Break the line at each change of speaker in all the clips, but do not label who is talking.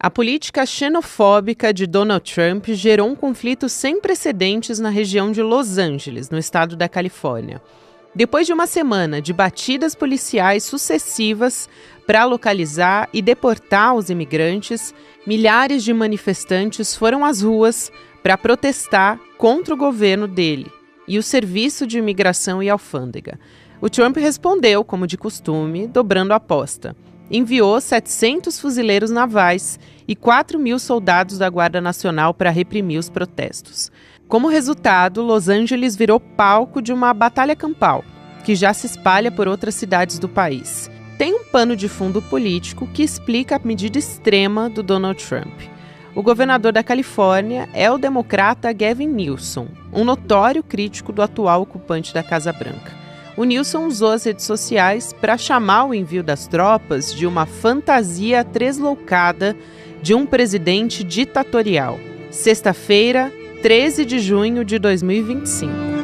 A política xenofóbica de Donald Trump gerou um conflito sem precedentes na região de Los Angeles, no estado da Califórnia. Depois de uma semana de batidas policiais sucessivas para localizar e deportar os imigrantes, milhares de manifestantes foram às ruas para protestar contra o governo dele e o Serviço de Imigração e Alfândega. O Trump respondeu, como de costume, dobrando a aposta. Enviou 700 fuzileiros navais e 4.000 soldados da Guarda Nacional para reprimir os protestos. Como resultado, Los Angeles virou palco de uma batalha campal, que já se espalha por outras cidades do país. Tem um pano de fundo político que explica a medida extrema do Donald Trump. O governador da Califórnia é o democrata Gavin Newsom, um notório crítico do atual ocupante da Casa Branca. O Newsom usou as redes sociais para chamar o envio das tropas de uma fantasia tresloucada de um presidente ditatorial. Sexta-feira, 13 de junho de 2025.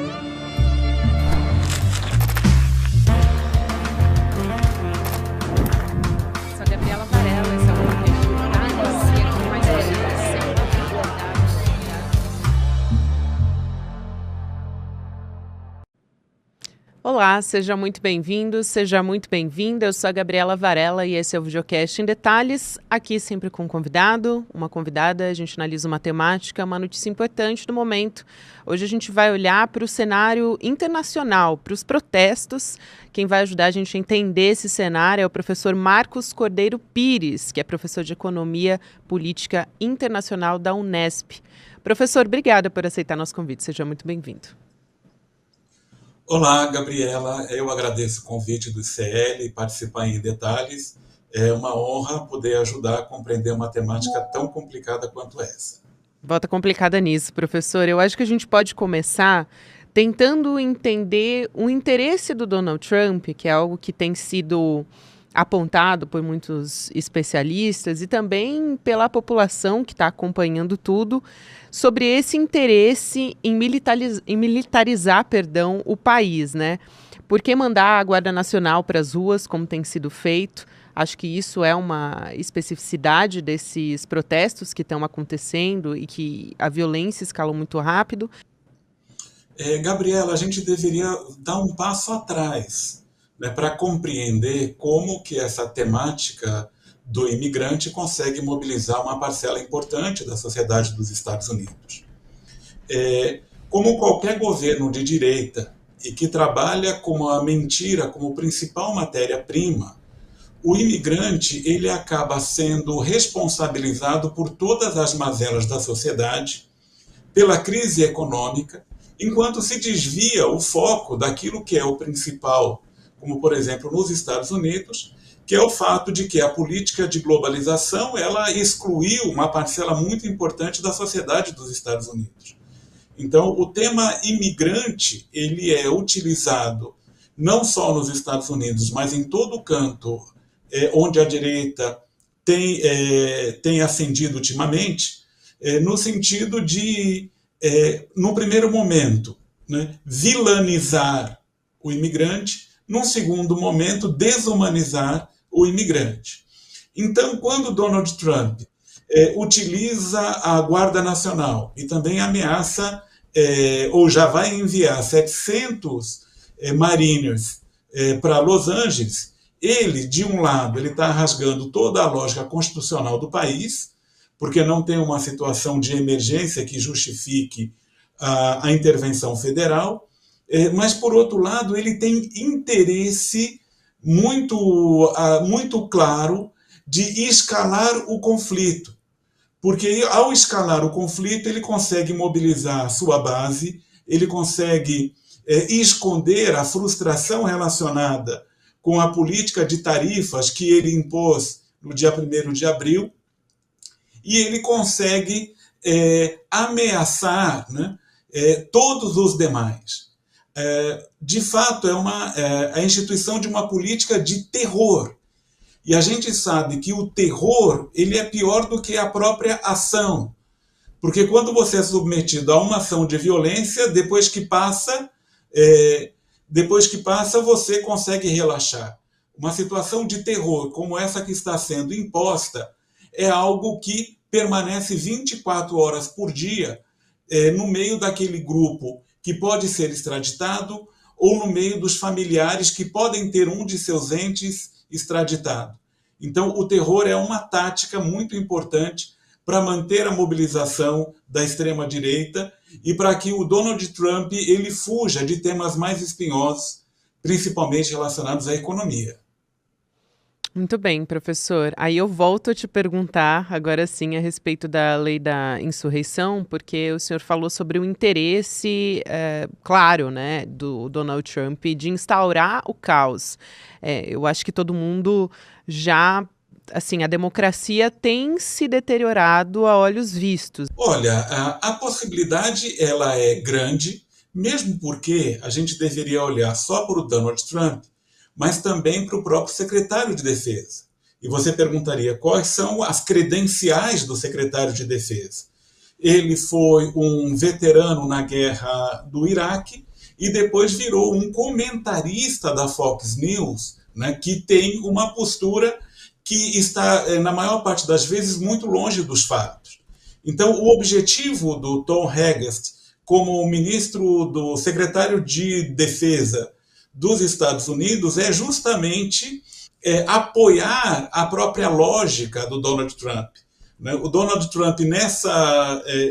Olá, seja muito bem-vindo, seja muito bem-vinda. Eu sou a Gabriela Varela e esse é o Videocast em Detalhes. Aqui sempre com um convidado, uma convidada, a gente analisa uma temática, uma notícia importante do momento. Hoje a gente vai olhar para o cenário internacional, para os protestos. Quem vai ajudar a gente a entender esse cenário é o professor Marcos Cordeiro Pires, que é professor de Economia Política Internacional da Unesp. Professor, obrigada por aceitar nosso convite, seja muito bem-vindo.
Olá, Gabriela. Eu agradeço o convite do ICL e participar em detalhes. É uma honra poder ajudar a compreender uma temática tão complicada quanto essa.
Volta complicada nisso, professor. Eu acho que a gente pode começar tentando entender o interesse do Donald Trump, que é algo que tem sido apontado por muitos especialistas e também pela população que está acompanhando tudo, sobre esse interesse em militarizar, o país, né? Por que mandar a Guarda Nacional para as ruas, como tem sido feito? Acho que isso é uma especificidade desses protestos que estão acontecendo e que a violência escalou muito rápido.
Gabriela, a gente deveria dar um passo atrás, né, para compreender como que essa temática do imigrante consegue mobilizar uma parcela importante da sociedade dos Estados Unidos. Como qualquer governo de direita e que trabalha com a mentira como principal matéria-prima, o imigrante ele acaba sendo responsabilizado por todas as mazelas da sociedade, pela crise econômica, enquanto se desvia o foco daquilo que é o principal, como, por exemplo, nos Estados Unidos, que é o fato de que a política de globalização ela excluiu uma parcela muito importante da sociedade dos Estados Unidos. Então, o tema imigrante ele é utilizado não só nos Estados Unidos, mas em todo canto onde a direita tem ascendido ultimamente, no sentido de, no primeiro momento, né, vilanizar o imigrante, num segundo momento, desumanizar o imigrante. Então, quando Donald Trump utiliza a Guarda Nacional e também ameaça, ou já vai enviar 700 Mariners para Los Angeles, ele, de um lado, ele está rasgando toda a lógica constitucional do país, porque não tem uma situação de emergência que justifique a intervenção federal, mas, por outro lado, ele tem interesse muito claro de escalar o conflito, porque, ao escalar o conflito, ele consegue mobilizar a sua base, ele consegue esconder a frustração relacionada com a política de tarifas que ele impôs no dia 1º de abril, e ele consegue ameaçar, né, todos os demais. De fato, é a instituição de uma política de terror. E a gente sabe que o terror ele é pior do que a própria ação. Porque quando você é submetido a uma ação de violência, depois que passa, você consegue relaxar. Uma situação de terror como essa que está sendo imposta, é algo que permanece 24 horas por dia no meio daquele grupo que pode ser extraditado ou no meio dos familiares que podem ter um de seus entes extraditado. Então, o terror é uma tática muito importante para manter a mobilização da extrema-direita e para que o Donald Trump ele fuja de temas mais espinhosos, principalmente relacionados à economia.
Muito bem, professor. Aí eu volto a te perguntar, agora sim, a respeito da lei da insurreição, porque o senhor falou sobre o interesse, claro, né, do Donald Trump de instaurar o caos. Eu acho que todo mundo já, assim, a democracia tem se deteriorado a olhos vistos.
Olha, a possibilidade ela é grande, mesmo porque a gente deveria olhar só para o Donald Trump, mas também para o próprio secretário de Defesa. E você perguntaria quais são as credenciais do secretário de Defesa. Ele foi um veterano na guerra do Iraque e depois virou um comentarista da Fox News, né, que tem uma postura que está, na maior parte das vezes, muito longe dos fatos. Então, o objetivo do Tom Hagest, como ministro do secretário de Defesa dos Estados Unidos, é justamente apoiar a própria lógica do Donald Trump. Né? O Donald Trump,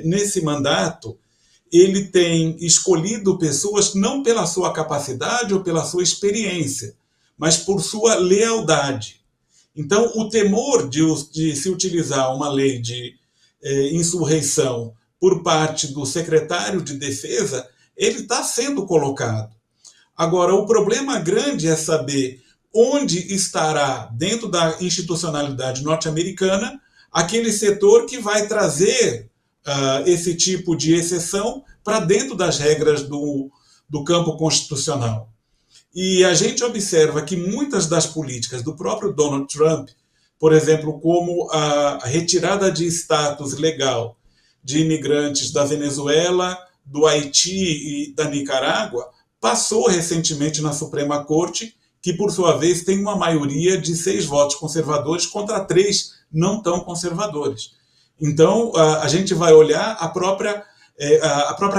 nesse mandato, ele tem escolhido pessoas não pela sua capacidade ou pela sua experiência, mas por sua lealdade. Então, o temor de se utilizar uma lei de insurreição por parte do secretário de Defesa, ele está sendo colocado. Agora, o problema grande é saber onde estará, dentro da institucionalidade norte-americana, aquele setor que vai trazer esse tipo de exceção para dentro das regras do campo constitucional. E a gente observa que muitas das políticas do próprio Donald Trump, por exemplo, como a retirada de status legal de imigrantes da Venezuela, do Haiti e da Nicarágua, passou recentemente na Suprema Corte, que, por sua vez, tem uma maioria de 6 votos conservadores contra 3 não tão conservadores. Então, a gente vai olhar a própria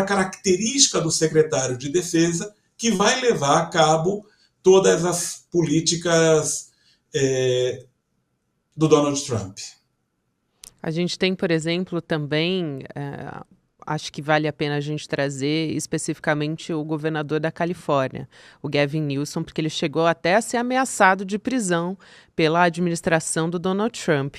característica do secretário de Defesa, que vai levar a cabo todas as políticas do Donald Trump.
A gente tem, por exemplo, também, acho que vale a pena a gente trazer especificamente o governador da Califórnia, o Gavin Newsom, porque ele chegou até a ser ameaçado de prisão pela administração do Donald Trump.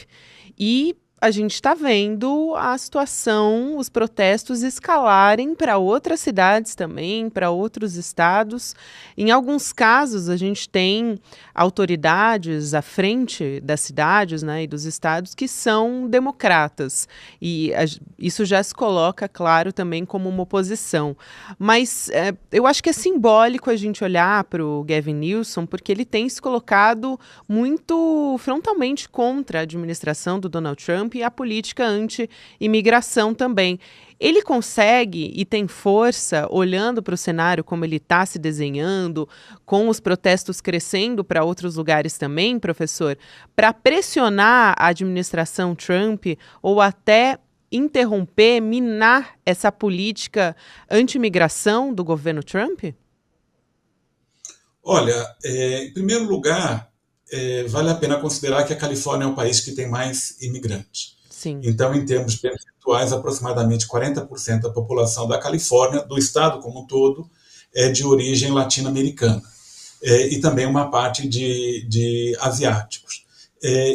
E a gente está vendo a situação, os protestos escalarem para outras cidades também, para outros estados. Em alguns casos, a gente tem autoridades à frente das cidades, né, e dos estados que são democratas. E isso já se coloca, claro, também como uma oposição. Mas eu acho que é simbólico a gente olhar para o Gavin Newsom, porque ele tem se colocado muito frontalmente contra a administração do Donald Trump e a política anti-imigração também. Ele consegue e tem força, olhando para o cenário como ele está se desenhando, com os protestos crescendo para outros lugares também, professor, para pressionar a administração Trump ou até interromper, minar essa política anti-imigração do governo Trump?
Olha, em primeiro lugar, vale a pena considerar que a Califórnia é o país que tem mais imigrantes.
Sim.
Então, em termos percentuais, aproximadamente 40% da população da Califórnia, do estado como um todo, é de origem latino-americana. E também uma parte de asiáticos.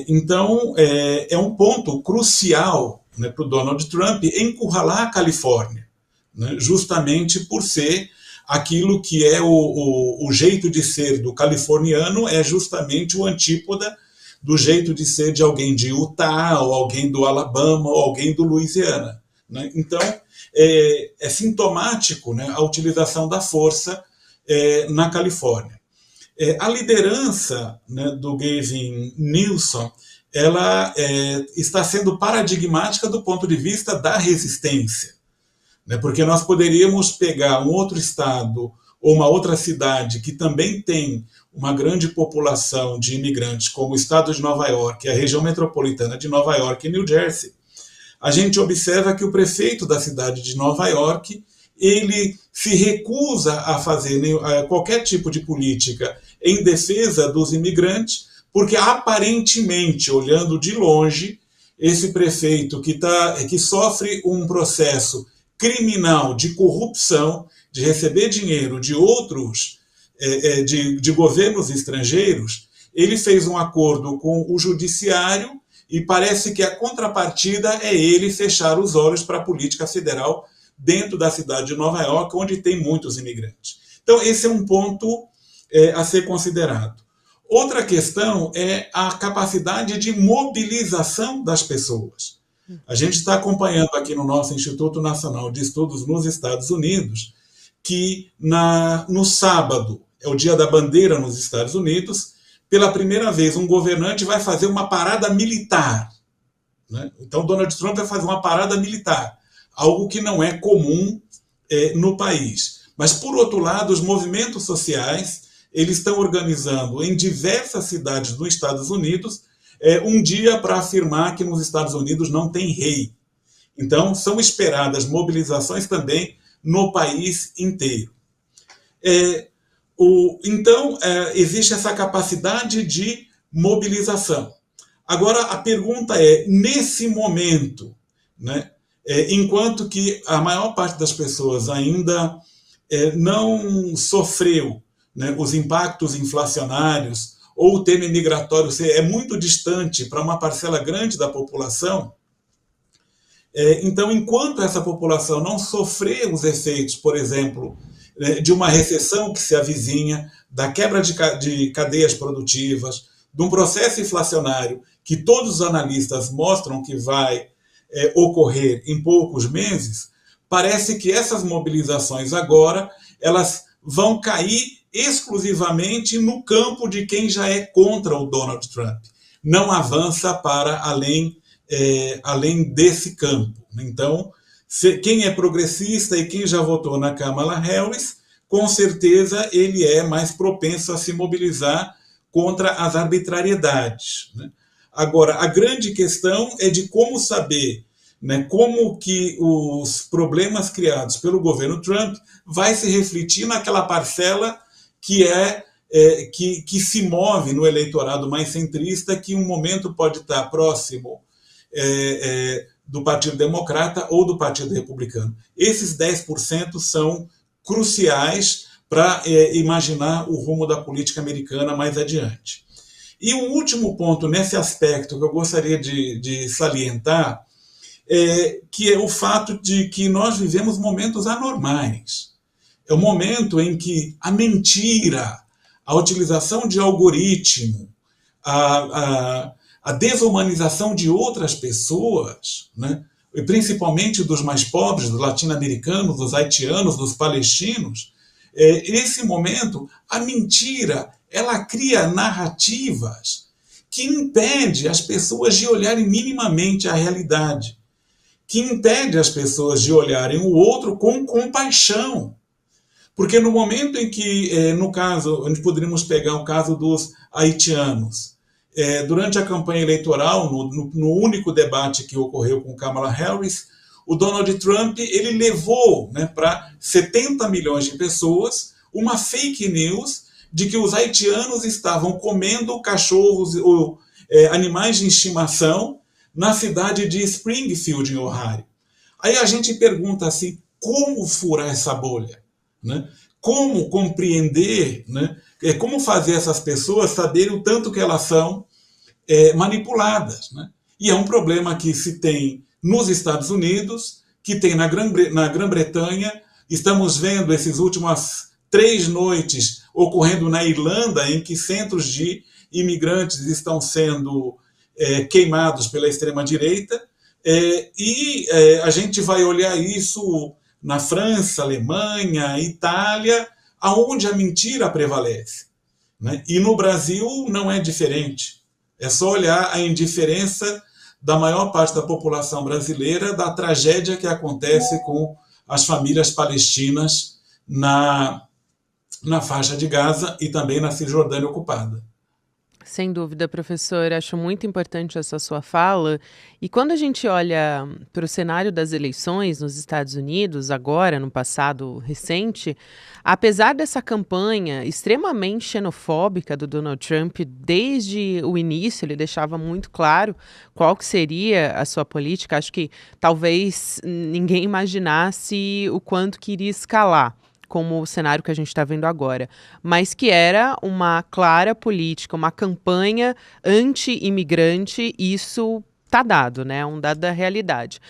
Então, é um ponto crucial, né, para o Donald Trump encurralar a Califórnia, né, justamente por ser aquilo que é o jeito de ser do californiano, é justamente o antípoda do jeito de ser de alguém de Utah, ou alguém do Alabama, ou alguém do Louisiana. Né? Então, é sintomático, né, a utilização da força na Califórnia. A liderança, né, do Gavin Newsom, ela está sendo paradigmática do ponto de vista da resistência. Né? Porque nós poderíamos pegar um outro estado ou uma outra cidade que também tem uma grande população de imigrantes, como o estado de Nova York, a região metropolitana de Nova York e New Jersey, a gente observa que o prefeito da cidade de Nova York, ele se recusa a fazer qualquer tipo de política em defesa dos imigrantes, porque aparentemente, olhando de longe, esse prefeito que sofre um processo criminal de corrupção, de receber dinheiro de outros, de governos estrangeiros, ele fez um acordo com o judiciário e parece que a contrapartida é ele fechar os olhos para a política federal dentro da cidade de Nova York, onde tem muitos imigrantes. Então, esse é um ponto a ser considerado. Outra questão é a capacidade de mobilização das pessoas. A gente está acompanhando aqui no nosso Instituto Nacional de Estudos nos Estados Unidos que no sábado, é o Dia da Bandeira nos Estados Unidos, pela primeira vez um governante vai fazer uma parada militar. Né? Então, Donald Trump vai fazer uma parada militar, algo que não é comum no país. Mas, por outro lado, os movimentos sociais eles estão organizando em diversas cidades dos Estados Unidos um dia para afirmar que nos Estados Unidos não tem rei. Então, são esperadas mobilizações também no país inteiro. Então, existe essa capacidade de mobilização. Agora, a pergunta é, nesse momento, né, enquanto que a maior parte das pessoas ainda não sofreu, né, os impactos inflacionários, ou o tema migratório é muito distante para uma parcela grande da população, então, enquanto essa população não sofrer os efeitos, por exemplo, de uma recessão que se avizinha, da quebra de cadeias produtivas, de um processo inflacionário que todos os analistas mostram que vai ocorrer em poucos meses, parece que essas mobilizações agora elas vão cair exclusivamente no campo de quem já é contra o Donald Trump. Não avança para além desse campo. Então, quem é progressista e quem já votou na Kamala Harris, com certeza ele é mais propenso a se mobilizar contra as arbitrariedades. Né? Agora, a grande questão é de como saber, né, como que os problemas criados pelo governo Trump vai se refletir naquela parcela que se move no eleitorado mais centrista, que em um momento pode estar próximo do Partido Democrata ou do Partido Republicano. Esses 10% são cruciais para imaginar o rumo da política americana mais adiante. E um último ponto nesse aspecto que eu gostaria de salientar que é o fato de que nós vivemos momentos anormais. É o momento em que a mentira, a utilização de algoritmo, a desumanização de outras pessoas, né, e principalmente dos mais pobres, dos latino-americanos, dos haitianos, dos palestinos, nesse momento, a mentira ela cria narrativas que impedem as pessoas de olharem minimamente a realidade, que impedem as pessoas de olharem o outro com compaixão. Porque no momento em que, no caso, a gente poderíamos pegar o caso dos haitianos, durante a campanha eleitoral, no único debate que ocorreu com Kamala Harris, o Donald Trump ele levou, né, para 70 milhões de pessoas uma fake news de que os haitianos estavam comendo cachorros ou animais de estimação na cidade de Springfield, em Ohio. Aí a gente pergunta assim, como furar essa bolha? Né? Como compreender, né? Como fazer essas pessoas saberem o tanto que elas são manipuladas. Né? E é um problema que se tem nos Estados Unidos, que tem na Grã-Bretanha. Estamos vendo essas últimas 3 noites ocorrendo na Irlanda, em que centros de imigrantes estão sendo queimados pela extrema-direita. A gente vai olhar isso na França, Alemanha, Itália, aonde a mentira prevalece. Né? E no Brasil não é diferente. É só olhar a indiferença da maior parte da população brasileira da tragédia que acontece com as famílias palestinas na faixa de Gaza e também na Cisjordânia ocupada.
Sem dúvida, professor, acho muito importante essa sua fala. E quando a gente olha para o cenário das eleições nos Estados Unidos, agora, no passado recente, apesar dessa campanha extremamente xenofóbica do Donald Trump, desde o início ele deixava muito claro qual que seria a sua política. Acho que talvez ninguém imaginasse o quanto que iria escalar, como o cenário que a gente está vendo agora, mas que era uma clara política, uma campanha anti-imigrante, isso está dado, né? Um dado da realidade.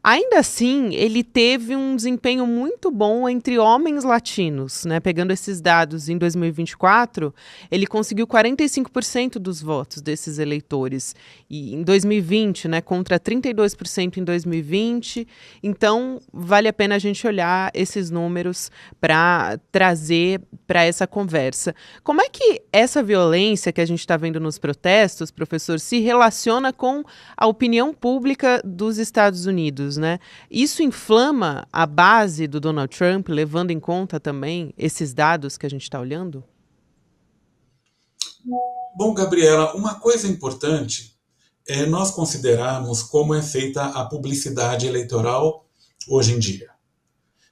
Ainda assim, ele teve um desempenho muito bom entre homens latinos, né? Pegando esses dados em 2024, ele conseguiu 45% dos votos desses eleitores. E em 2020, né, contra 32% em 2020. Então, vale a pena a gente olhar esses números para trazer para essa conversa. Como é que essa violência que a gente está vendo nos protestos, professor, se relaciona com a opinião pública dos Estados Unidos, né? Isso inflama a base do Donald Trump, levando em conta também esses dados que a gente está olhando?
Bom, Gabriela, uma coisa importante é nós considerarmos como é feita a publicidade eleitoral hoje em dia.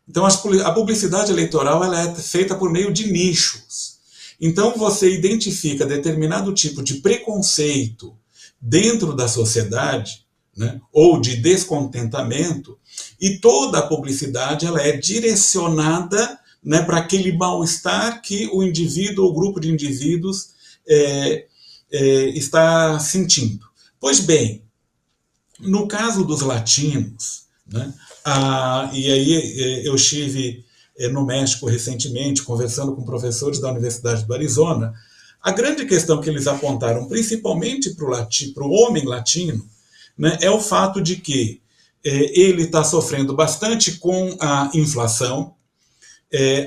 Então, a publicidade eleitoral ela é feita por meio de nichos. Então, você identifica determinado tipo de preconceito dentro da sociedade, né, ou de descontentamento, e toda a publicidade ela é direcionada, né, para aquele mal-estar que o indivíduo ou grupo de indivíduos está sentindo. Pois bem, no caso dos latinos, né, e aí eu estive no México recentemente, conversando com professores da Universidade do Arizona, a grande questão que eles apontaram, principalmente para o homem latino, né, é o fato de que ele está sofrendo bastante com a inflação,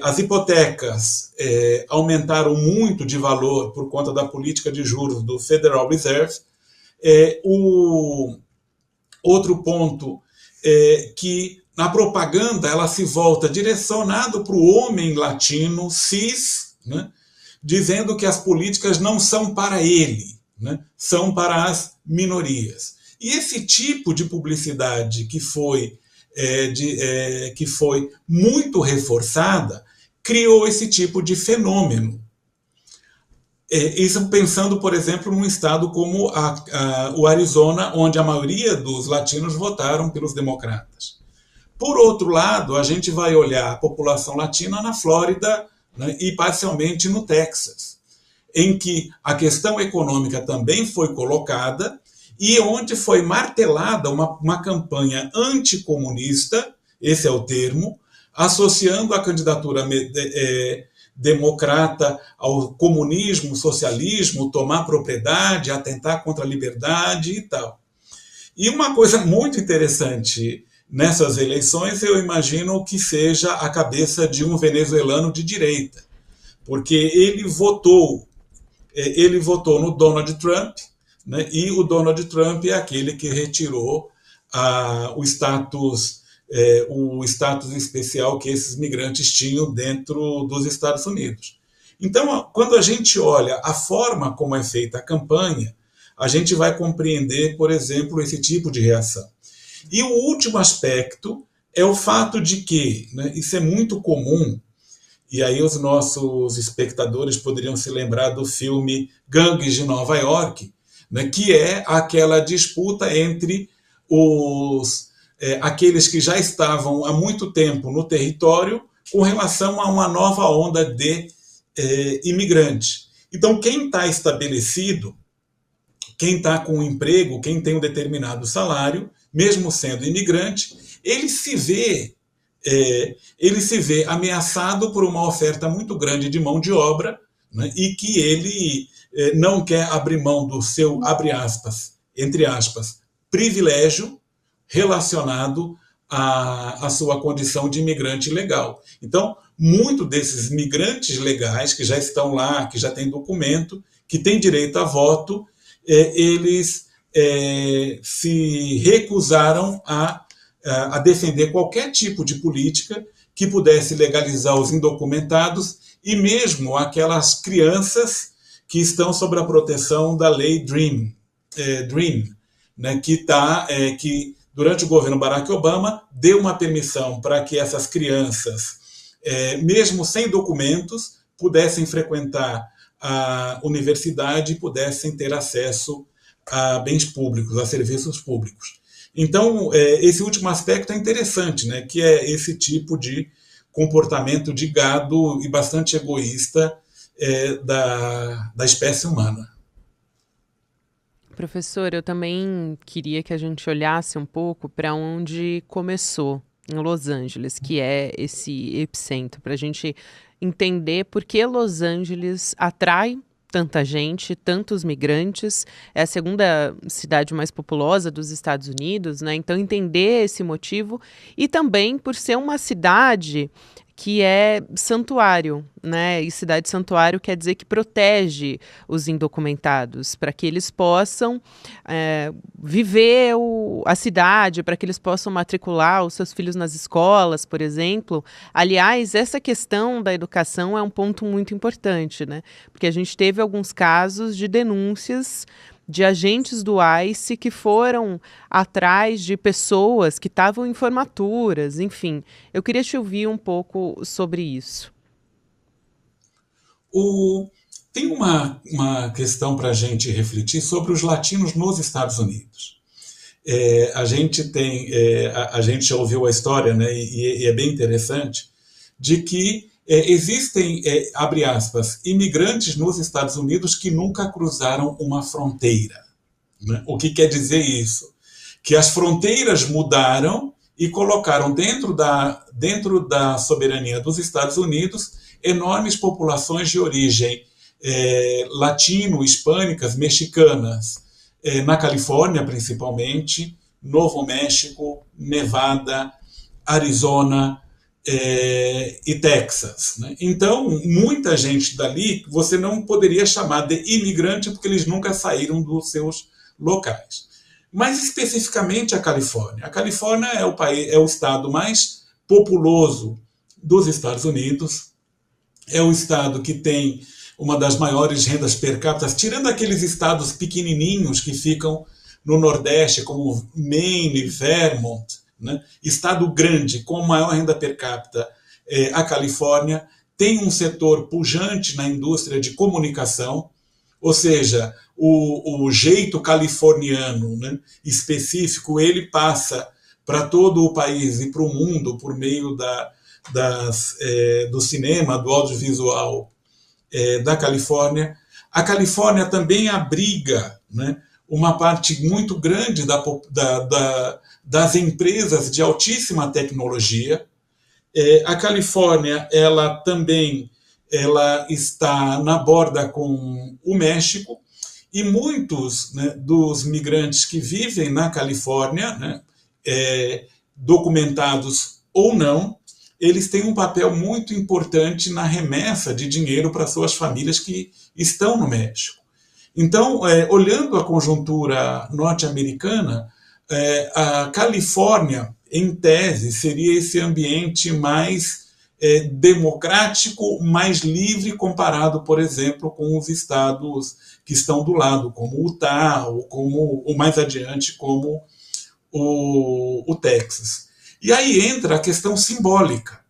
as hipotecas aumentaram muito de valor por conta da política de juros do Federal Reserve. O outro ponto é que na propaganda ela se volta direcionado para o homem latino cis, né, dizendo que as políticas não são para ele, né, são para as minorias. E esse tipo de publicidade que foi muito reforçada criou esse tipo de fenômeno. Isso pensando, por exemplo, num estado como o Arizona, onde a maioria dos latinos votaram pelos democratas. Por outro lado, a gente vai olhar a população latina na Flórida, né, e parcialmente no Texas, em que a questão econômica também foi colocada e onde foi martelada uma campanha anticomunista, esse é o termo, associando a candidatura democrata ao comunismo, socialismo, tomar propriedade, atentar contra a liberdade e tal. E uma coisa muito interessante nessas eleições, eu imagino que seja a cabeça de um venezuelano de direita, porque ele votou no Donald Trump, né, e o Donald Trump é aquele que retirou o status especial que esses migrantes tinham dentro dos Estados Unidos. Então, quando a gente olha a forma como é feita a campanha, a gente vai compreender, por exemplo, esse tipo de reação. E o último aspecto é o fato de que, né, isso é muito comum, e aí os nossos espectadores poderiam se lembrar do filme Gangues de Nova York, né, que é aquela disputa entre aqueles que já estavam há muito tempo no território com relação a uma nova onda de imigrantes. Então, quem está estabelecido, quem está com um emprego, quem tem um determinado salário, mesmo sendo imigrante, ele se vê ameaçado por uma oferta muito grande de mão de obra, né, e que ele não quer abrir mão do seu, abre aspas, entre aspas, privilégio relacionado à sua condição de imigrante legal. Então, muitos desses migrantes legais que já estão lá, que já têm documento, que têm direito a voto, eles se recusaram a defender qualquer tipo de política que pudesse legalizar os indocumentados e mesmo aquelas crianças que estão sob a proteção da lei DREAM, né, que durante o governo Barack Obama deu uma permissão para que essas crianças, mesmo sem documentos, pudessem frequentar a universidade e pudessem ter acesso a bens públicos, a serviços públicos. Então, esse último aspecto é interessante, né, que é esse tipo de comportamento de gado e bastante egoísta da espécie humana.
Professor, eu também queria que a gente olhasse um pouco para onde começou, em Los Angeles, que é esse epicentro, para a gente entender por que Los Angeles atrai tanta gente, tantos migrantes. É a segunda cidade mais populosa dos Estados Unidos, né? Então, entender esse motivo e também por ser uma cidade que é santuário, né? E cidade santuário quer dizer que protege os indocumentados, para que eles possam viver a cidade, para que eles possam matricular os seus filhos nas escolas, por exemplo. Aliás, essa questão da educação é um ponto muito importante, né? Porque a gente teve alguns casos de denúncias de agentes do ICE que foram atrás de pessoas que estavam em formaturas, enfim. Eu queria te ouvir um pouco sobre isso.
Tem uma questão para a gente refletir sobre os latinos nos Estados Unidos. A gente já ouviu a história, né, e é bem interessante, de que existem, abre aspas, imigrantes nos Estados Unidos que nunca cruzaram uma fronteira. Né? O que quer dizer isso? Que as fronteiras mudaram e colocaram dentro da soberania dos Estados Unidos enormes populações de origem latino, hispânicas, mexicanas, na Califórnia principalmente, Novo México, Nevada, Arizona, e Texas. Né? Então, muita gente dali você não poderia chamar de imigrante porque eles nunca saíram dos seus locais. Mas especificamente a Califórnia. A Califórnia é o estado mais populoso dos Estados Unidos, é o estado que tem uma das maiores rendas per capita, tirando aqueles estados pequenininhos que ficam no Nordeste, como Maine, Vermont, né? Estado grande, com maior renda per capita, a Califórnia, tem um setor pujante na indústria de comunicação, ou seja, o jeito californiano, né, específico, ele passa para todo o país e para o mundo por meio do cinema, do audiovisual da Califórnia. A Califórnia também abriga, né, uma parte muito grande das empresas de altíssima tecnologia. A Califórnia, ela está na borda com o México, e muitos, né, dos migrantes que vivem na Califórnia, né, documentados ou não, eles têm um papel muito importante na remessa de dinheiro para suas famílias que estão no México. Então, olhando a conjuntura norte-americana, a Califórnia, em tese, seria esse ambiente mais democrático, mais livre, comparado, por exemplo, com os estados que estão do lado, como o Utah, ou mais adiante, como o Texas. E aí entra a questão simbólica.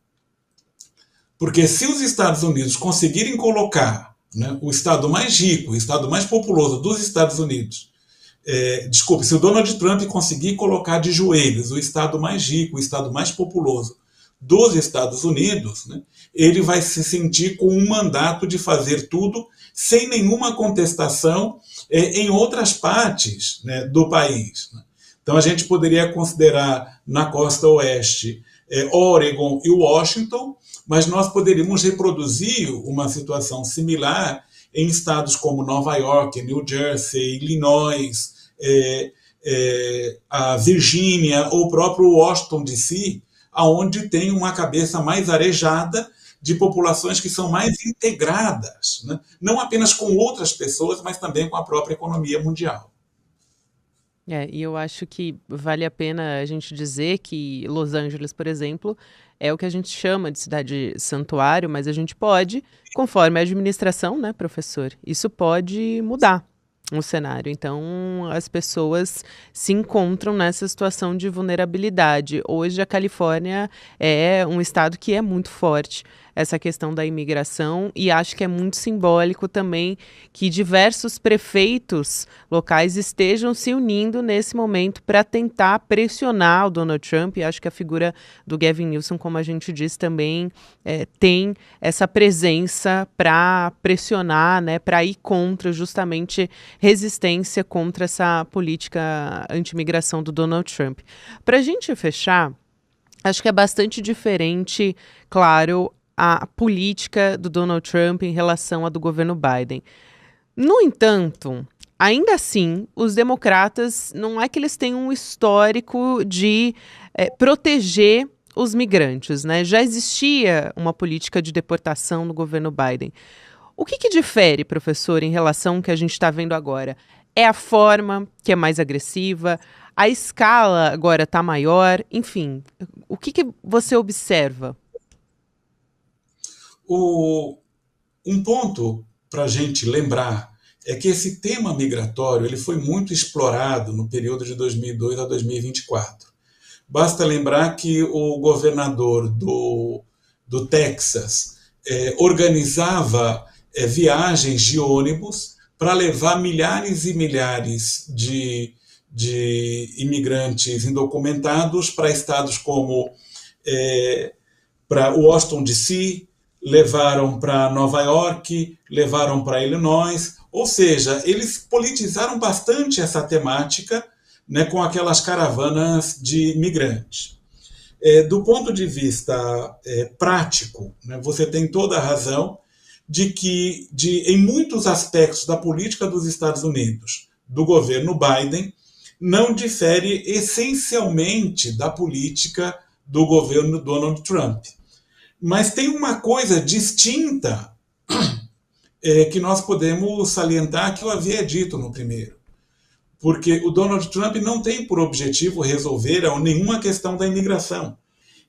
Porque se os Estados Unidos conseguirem colocar, né, o estado mais rico, o estado mais populoso dos Estados Unidos, se o Donald Trump conseguir colocar de joelhos o estado mais rico, o estado mais populoso dos Estados Unidos, né, ele vai se sentir com um mandato de fazer tudo sem nenhuma contestação em outras partes, né, do país. Né? Então a gente poderia considerar na costa oeste Oregon e Washington, mas nós poderíamos reproduzir uma situação similar em estados como Nova York, New Jersey, Illinois, a Virgínia ou o próprio Washington DC, onde tem uma cabeça mais arejada de populações que são mais integradas, né? Não apenas com outras pessoas, mas também com a própria economia mundial.
E eu acho que vale a pena a gente dizer que Los Angeles, por exemplo, é o que a gente chama de cidade santuário, mas a gente pode, conforme a administração, né, professor, isso pode mudar o cenário. Então, as pessoas se encontram nessa situação de vulnerabilidade. Hoje, a Califórnia é um estado que é muito forte essa questão da imigração, e acho que é muito simbólico também que diversos prefeitos locais estejam se unindo nesse momento para tentar pressionar o Donald Trump. E acho que a figura do Gavin Newsom, como a gente disse, também tem essa presença para pressionar, né, para ir contra justamente resistência contra essa política anti-imigração do Donald Trump. Para a gente fechar, acho que é bastante diferente, claro, a política do Donald Trump em relação à do governo Biden. No entanto, ainda assim, os democratas, não é que eles tenham um histórico de proteger os migrantes, né? Já existia uma política de deportação no governo Biden. O que difere, professor, em relação ao que a gente está vendo agora? É a forma que é mais agressiva? A escala agora está maior? Enfim, o que você observa?
Um ponto para a gente lembrar é que esse tema migratório ele foi muito explorado no período de 2002 a 2024. Basta lembrar que o governador do Texas organizava viagens de ônibus para levar milhares e milhares de imigrantes indocumentados para estados como para Washington, D.C., levaram para Nova York, levaram para Illinois, ou seja, eles politizaram bastante essa temática, né, com aquelas caravanas de imigrantes. Do ponto de vista prático, né, você tem toda a razão de que, em muitos aspectos da política dos Estados Unidos, do governo Biden, não difere essencialmente da política do governo Donald Trump. Mas tem uma coisa distinta que nós podemos salientar que eu havia dito no primeiro. Porque o Donald Trump não tem por objetivo resolver nenhuma questão da imigração.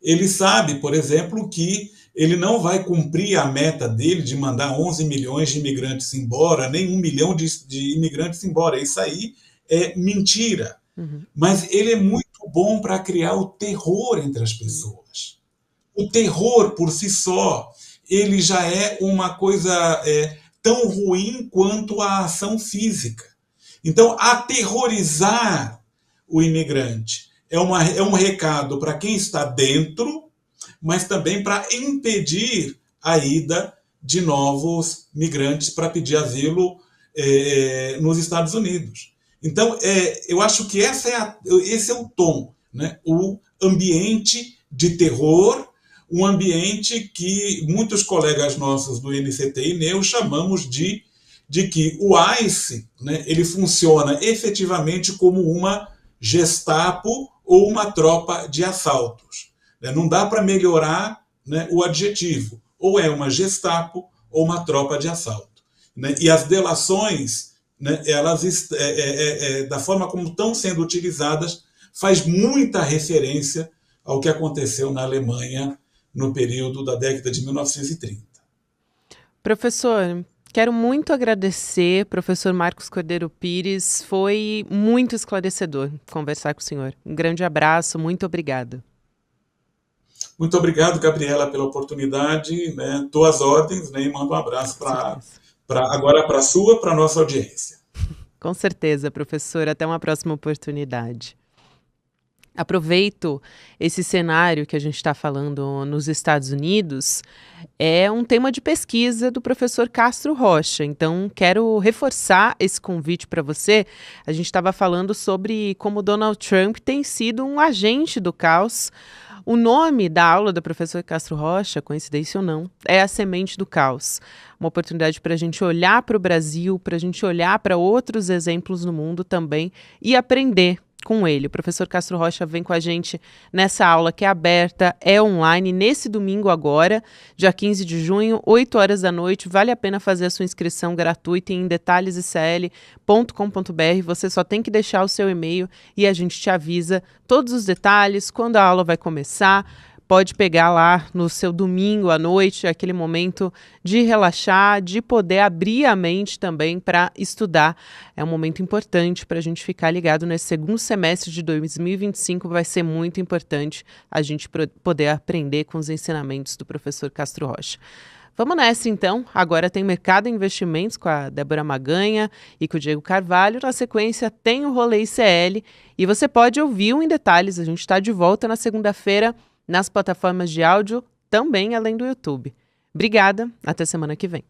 Ele sabe, por exemplo, que ele não vai cumprir a meta dele de mandar 11 milhões de imigrantes embora, nem 1 milhão de imigrantes embora. Isso aí é mentira. Uhum. Mas ele é muito bom para criar o terror entre as pessoas. O terror, por si só, ele já é uma coisa tão ruim quanto a ação física. Então, aterrorizar o imigrante é um recado para quem está dentro, mas também para impedir a ida de novos migrantes para pedir asilo nos Estados Unidos. Então, eu acho que esse é o tom, né? O ambiente de terror, um ambiente que muitos colegas nossos do NCT e NEU chamamos de que o ICE, né, ele funciona efetivamente como uma Gestapo ou uma tropa de assaltos. Não dá para melhorar, né, o adjetivo. Ou é uma Gestapo ou uma tropa de assalto. Né? E as delações, né, elas, da forma como estão sendo utilizadas, faz muita referência ao que aconteceu na Alemanha no período da década de 1930.
Professor, quero muito agradecer, professor Marcos Cordeiro Pires, foi muito esclarecedor conversar com o senhor. Um grande abraço, muito obrigada.
Muito obrigado, Gabriela, pela oportunidade. Estou às ordens, né, e mando um abraço agora para a sua, para a nossa audiência.
Com certeza, professor. Até uma próxima oportunidade. Aproveito esse cenário que a gente está falando nos Estados Unidos, é um tema de pesquisa do professor Castro Rocha, então quero reforçar esse convite para você. A gente estava falando sobre como Donald Trump tem sido um agente do caos. O nome da aula do professor Castro Rocha, coincidência ou não, é A Semente do Caos. Uma oportunidade para a gente olhar para o Brasil, para a gente olhar para outros exemplos no mundo também e aprender com ele. O professor Castro Rocha vem com a gente nessa aula que é aberta, é online, nesse domingo agora, dia 15 de junho, 8 horas da noite. Vale a pena fazer a sua inscrição gratuita em detalhesicl.com.br. Você só tem que deixar o seu e-mail e a gente te avisa todos os detalhes, quando a aula vai começar. Pode pegar lá no seu domingo à noite, aquele momento de relaxar, de poder abrir a mente também para estudar. É um momento importante para a gente ficar ligado nesse segundo semestre de 2025. Vai ser muito importante a gente poder aprender com os ensinamentos do professor Castro Rocha. Vamos nessa, então. Agora tem Mercado e Investimentos com a Débora Maganha e com o Diego Carvalho. Na sequência tem o Rolê ICL e você pode ouvir Em Detalhes. A gente está de volta na segunda-feira nas plataformas de áudio, também além do YouTube. Obrigada, até semana que vem.